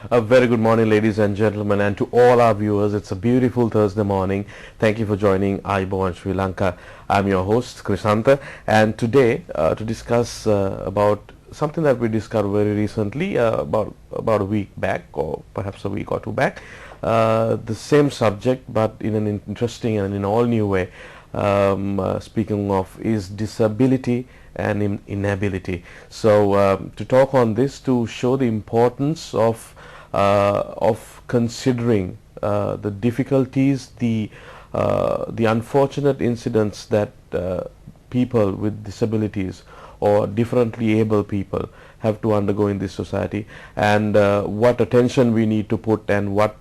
A very good morning, ladies and gentlemen, and to all our viewers. It's a beautiful Thursday morning. Thank you for joining Ayubowan Sri Lanka. I'm your host, Krisanta, and today to discuss about something that we discovered very recently, about a week back, or perhaps a week or two back. The same subject, but in an interesting and in all new way. Speaking of is disability and inability. So to talk on this, to show the importance of considering the difficulties, the unfortunate incidents that people with disabilities or differently able people have to undergo in this society, and what attention we need to put and what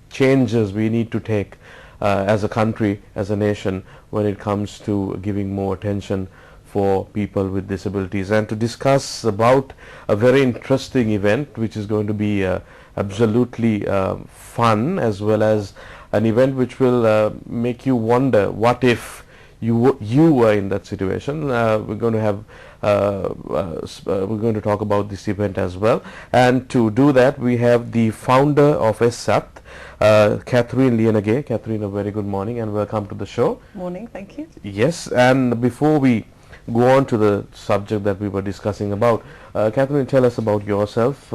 changes we need to take as a country, as a nation, when it comes to giving more attention for people with disabilities. And to discuss about a very interesting event which is going to be absolutely fun, as well as an event which will make you wonder what if you were in that situation. We're going to have we're going to talk about this event as well, and to do that we have the founder of ECSAT, Liyanage. Catherine, a very good morning and welcome to the show. Morning, thank you. Yes, and before we go on to the subject that we were discussing about, Catherine, tell us about yourself,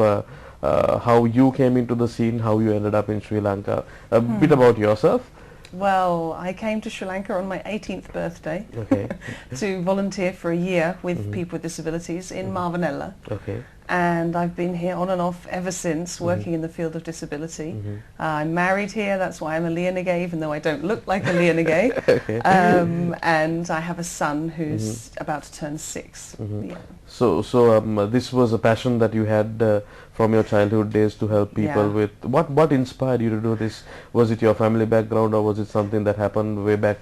how you came into the scene, how you ended up in Sri Lanka, a bit about yourself. Well, I came to Sri Lanka on my 18th birthday Okay. to volunteer for a year with people with disabilities in Marvanella. Okay. And I've been here on and off ever since, working in the field of disability. I'm married here, that's why I'm a Liyanage, even though I don't look like a Liyanage. Okay. And I have a son who's about to turn 6. Yeah. So this was a passion that you had from your childhood days to help people with. What inspired you to do this? Was it your family background, or was it something that happened way back?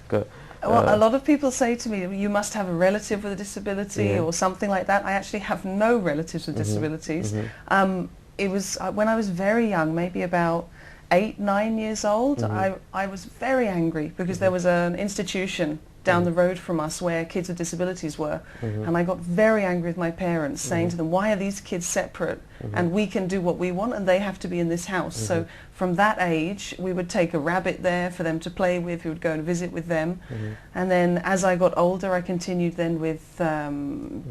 Well, a lot of people say to me, you must have a relative with a disability or something like that. I actually have no relatives with disabilities. It was when I was very young, maybe about 8, 9 years old, I was very angry because there was an institution down the road from us where kids with disabilities were, and I got very angry with my parents, saying to them, why are these kids separate and we can do what we want and they have to be in this house? So from that age we would take a rabbit there for them to play with, we would go and visit with them, and then as I got older I continued then with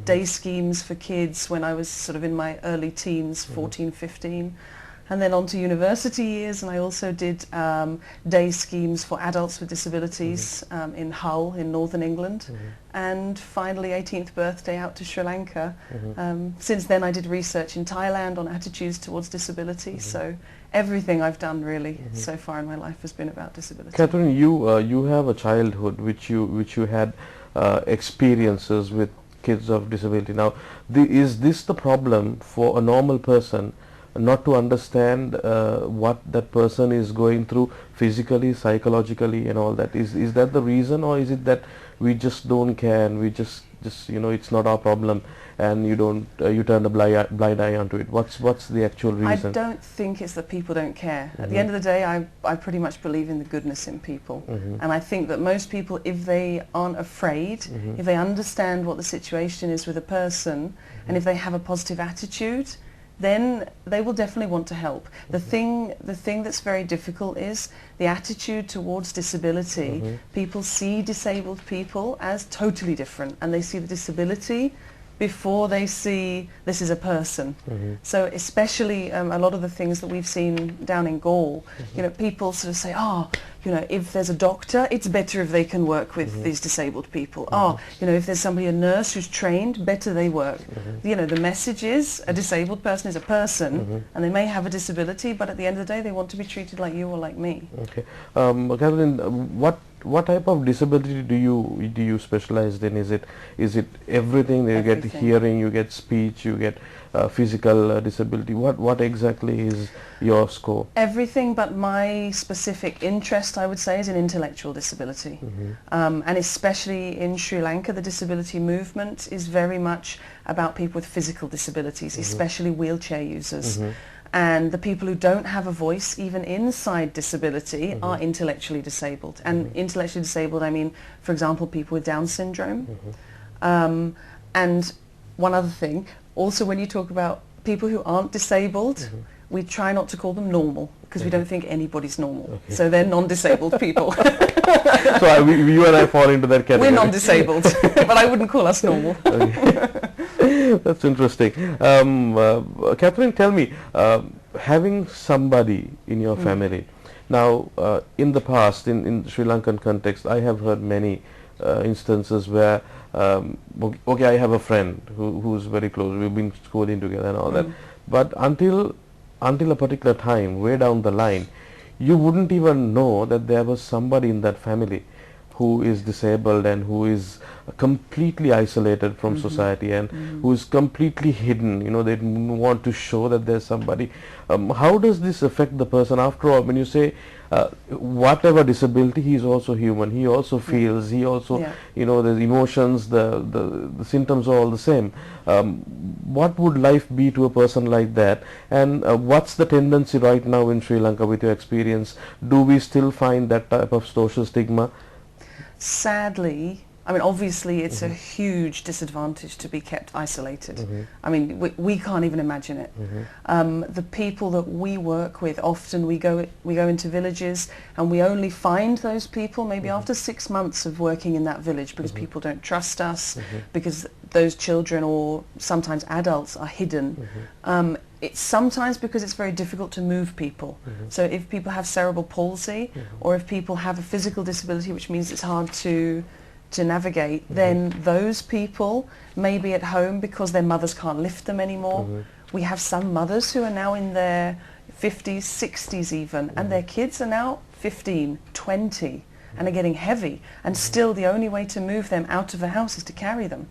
day schemes for kids when I was sort of in my early teens, 14, 15. And then on to university years, and I also did day schemes for adults with disabilities in Hull in northern England, and finally 18th birthday out to Sri Lanka. Since then I did research in Thailand on attitudes towards disability, so everything I've done really so far in my life has been about disability. Catherine, you have a childhood which you had experiences with kids of disability. Now, is this the problem for a normal person, not to understand what that person is going through physically, psychologically and all that? Is that the reason, or is it that we just don't care and we just it's not our problem and you turn a blind eye onto it? What's the actual reason? I don't think it's that people don't care. At the end of the day, I pretty much believe in the goodness in people, and I think that most people, if they aren't afraid, if they understand what the situation is with a person, and if they have a positive attitude, then they will definitely want to help. The thing that's very difficult is the attitude towards disability. People see disabled people as totally different, and they see the disability before they see this is a person. So especially a lot of the things that we've seen down in Gaul, people sort of say, if there's a doctor, it's better if they can work with these disabled people. If there's somebody, a nurse who's trained, better they work. The message is a disabled person is a person, and they may have a disability, but at the end of the day they want to be treated like you or like me. Okay. Catherine, what type of disability do you specialize in? Is it everything? You get hearing, you get speech, you get physical disability. What exactly is your scope? Everything, but my specific interest, I would say, is in intellectual disability. And especially in Sri Lanka, the disability movement is very much about people with physical disabilities, especially wheelchair users. And the people who don't have a voice, even inside disability, are intellectually disabled. And intellectually disabled, I mean, for example, people with Down syndrome. And one other thing, also when you talk about people who aren't disabled, we try not to call them normal because we don't think anybody's normal. So they're non-disabled people. So you and I fall into that category. We're non-disabled, but I wouldn't call us normal. That's interesting. Catherine, tell me, having somebody in your family, now in the past, in Sri Lankan context, I have heard many instances where, okay, I have a friend who's very close, we've been schooling together and all that, but until a particular time, way down the line, you wouldn't even know that there was somebody in that family who is disabled and who is completely isolated from society and who is completely hidden. You know, they want to show that there's somebody. How does this affect the person? After all, when you say whatever disability, he is also human. He also feels. He also, you know, the emotions, the symptoms are all the same. What would life be to a person like that? And what's the tendency right now in Sri Lanka with your experience? Do we still find that type of social stigma? Sadly, I mean, obviously it's a huge disadvantage to be kept isolated. I mean, we can't even imagine it. The people that we work with, often we go into villages and we only find those people maybe after 6 months of working in that village, because people don't trust us, because those children or sometimes adults are hidden. It's sometimes because it's very difficult to move people. So if people have cerebral palsy or if people have a physical disability, which means it's hard to navigate, then those people may be at home because their mothers can't lift them anymore. We have some mothers who are now in their 50s, 60s even, and their kids are now 15, 20 and are getting heavy, and still the only way to move them out of the house is to carry them.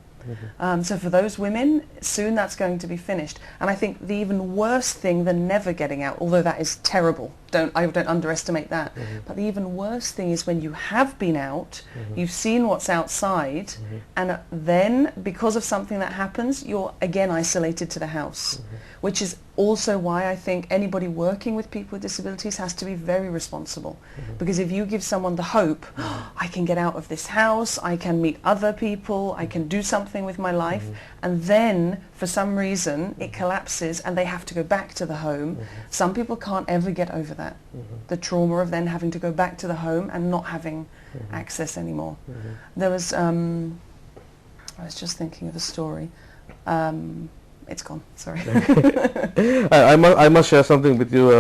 So for those women, soon that's going to be finished. And I think the even worse thing than never getting out, although that is terrible, I don't underestimate that, but the even worse thing is when you have been out, you've seen what's outside, and then because of something that happens, you're again isolated to the house, which is also why I think anybody working with people with disabilities has to be very responsible. Because if you give someone the hope, I can get out of this house, I can meet other people, I can do something with my life, and then for some reason it collapses and they have to go back to the home, some people can't ever get over that. The trauma of then having to go back to the home and not having access anymore. There was, I was just thinking of a story. It's gone, sorry. I must share something with you,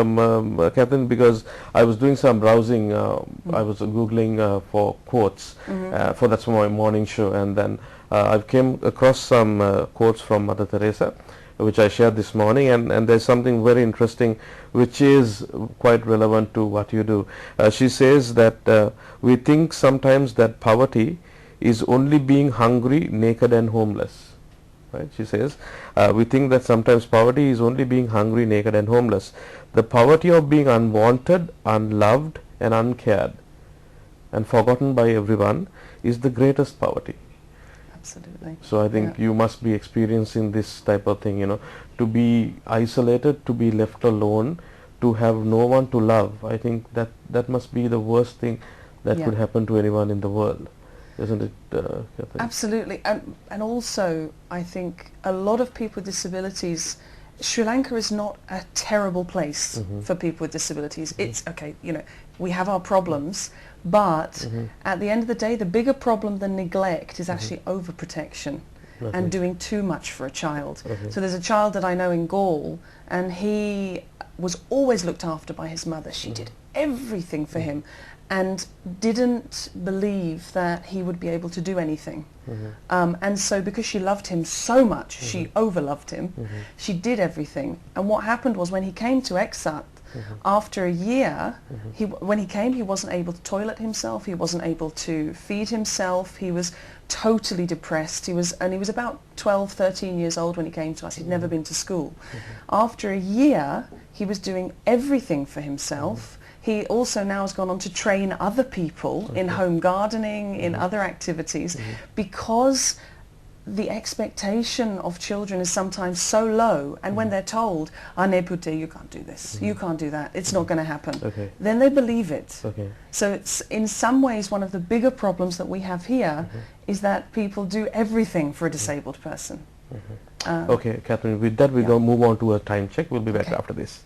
Catherine, because I was doing some browsing. I was Googling for quotes that's my morning show, and then I came across some quotes from Mother Teresa, which I shared this morning, and there's something very interesting which is quite relevant to what you do. She says that we think sometimes that poverty is only being hungry, naked and homeless. Right? She says, we think that sometimes poverty is only being hungry, naked and homeless. The poverty of being unwanted, unloved and uncared and forgotten by everyone is the greatest poverty. Absolutely. So I think you must be experiencing this type of thing, you know, to be isolated, to be left alone, to have no one to love. I think that must be the worst thing that could happen to anyone in the world. Isn't it, Catherine? Absolutely. And also, I think a lot of people with disabilities, Sri Lanka is not a terrible place for people with disabilities. It's, okay, you know, we have our problems, but at the end of the day, the bigger problem than neglect is actually overprotection and doing too much for a child. So there's a child that I know in Gaul, and he was always looked after by his mother. She did everything for him, and didn't believe that he would be able to do anything. And so because she loved him so much, she overloved him, she did everything. And what happened was when he came to ECSAT, after a year, when he came, he wasn't able to toilet himself, he wasn't able to feed himself, he was totally depressed. He was about 12, 13 years old when he came to us. He'd never been to school. After a year, he was doing everything for himself. He also now has gone on to train other people in home gardening, in other activities, because the expectation of children is sometimes so low, and when they're told, Nepute, you can't do this, you can't do that, it's not going to happen, then they believe it. So it's in some ways one of the bigger problems that we have here is that people do everything for a disabled person. Okay, Catherine, with that we yeah. go move on to a time check. We'll be back Okay. after this.